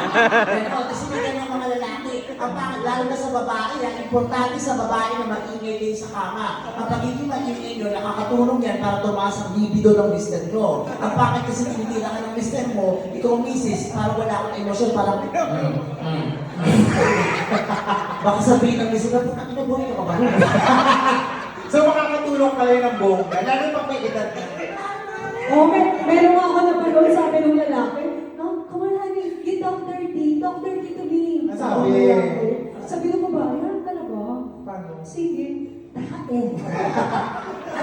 Pero, kasi may ganyan mga lalaki. Ang pangit, lalo na sa babae, ang importante sa babae na maingay din sa kama. Ang pagiging maingay nyo, nakakatulong yan para tumaas ang libido ng mister nyo. Ang pangit kasi tinitira ka ng mister mo, ikaw misis, parang wala akong emosyon, parang baka sabihin ng misis, bakit na buhay ka ba? So makakatulong kayo ng bongga, lalo pag may edad na. Oh, meron nga ako napanood, sabi ng lalaki, no, come on honey, you talk dirty to me. Sabi. Sabi ng babae, ano talaga? Paano? Sige, dakain.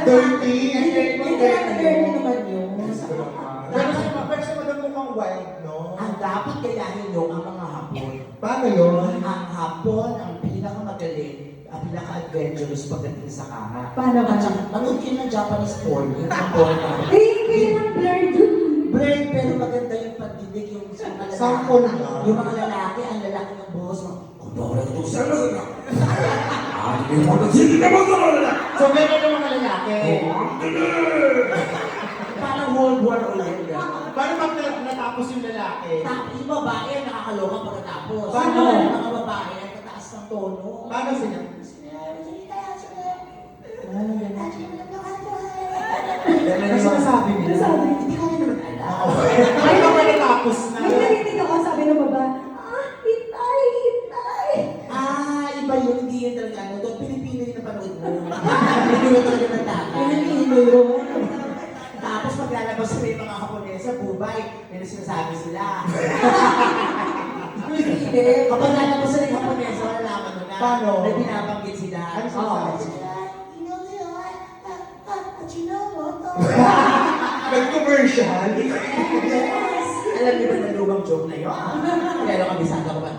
Dirty. Dirty naman yun. Pero sa madam mukhang wild, no? Ang dapat kayahin nyo ang mga hapon. Paano yun? Ang hapon, ang pinakamagaling, ang pinaka-adventurous pagdating sa kama. Paano ba? At saka, nanood kayo ng Japanese porn, yung hapon. Kaya ng blurred yun. Blurred, pero maganda yung pagdidig, yung mga lalaki. Sample na. Yung mga lalaki, ang lalaki ng boss, kundora ito sa lalaki. Hindi mo na sige na mga So meron ng mga lalaki. Parang World War ulit. Paano pag natapos yung lalaki? Tapos yung babae, nakakaloka pagkatapos. Paano? Yung mga babae, ang tataas ng tono. Paano sila? Ano sinasabi nila? Sabi, Hindi ko rin naman alam. Ay, naman natapos na. may narinig ako, sabi ng babae, hitay. Iba yun, hindi yun talaga ano. Doon, Pilipino yung napanood mo. Hindi mo talaga natapos. Pilipino yun. Tapos maglalabas sila yung mga Haponesa, bubay, may sinasabi sila. Kapag lalabas sila yung Haponesa, malalaman mo na. Paano? May binabanggit sila. Ano sinasabi? Nag-commercial? Alam niyo ba na lumang joke na yun? Pero kabisado ko ba?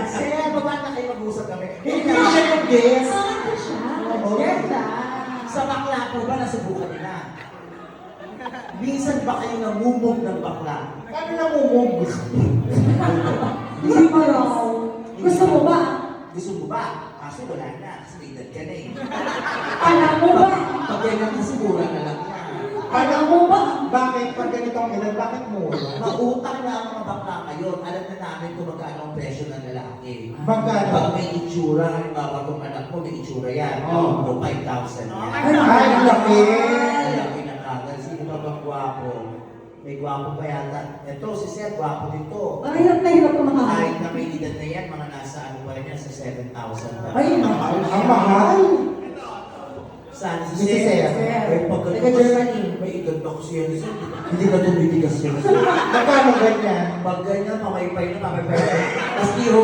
Sir, baba na kayo mag-usap kami. Hindi siya yung guest. Ano siya? Oo. Ganda. Sa bakla po ba nasubukan nila? Minsan ba kayo namumog ng bakla? Paano namumog? Hindi pa raw. Gusto mo ba? Gusto mo ba? Kaso wala na, kasi may edad ka na eh. Alam mo ba? Pag ganyan kasi mura na lang yan. Alam mo ba? Bakit? Pag ganitong edad, bakit mura? Mautang na ang mga bakla ngayon. Alam na namin kung magkano ang presyo ng lalaki. Magkano? Pag may itsura, halimbawa kung anak mo, may itsura yan. Oo. O 5,000 yan. Ay, ang laki! Ang laki na kagad. Sino ba bang gwapo? May gwapo pa yata. Ito, si Sir, gwapo dito. Ang hirap na hirap ka makahanap. Kahit na may edad na yan, mga nasa ano pa rin yan, sa 7,000 pa. Ay, mahal. Ang mahal! Saan Si Sir. Ay, pag Taga Germany. may edad na kasi yan. Hindi na tumitigas yan. Magkano ganyan? Pag ganyan, pamaypay na, pamaypay na. Tapos iho.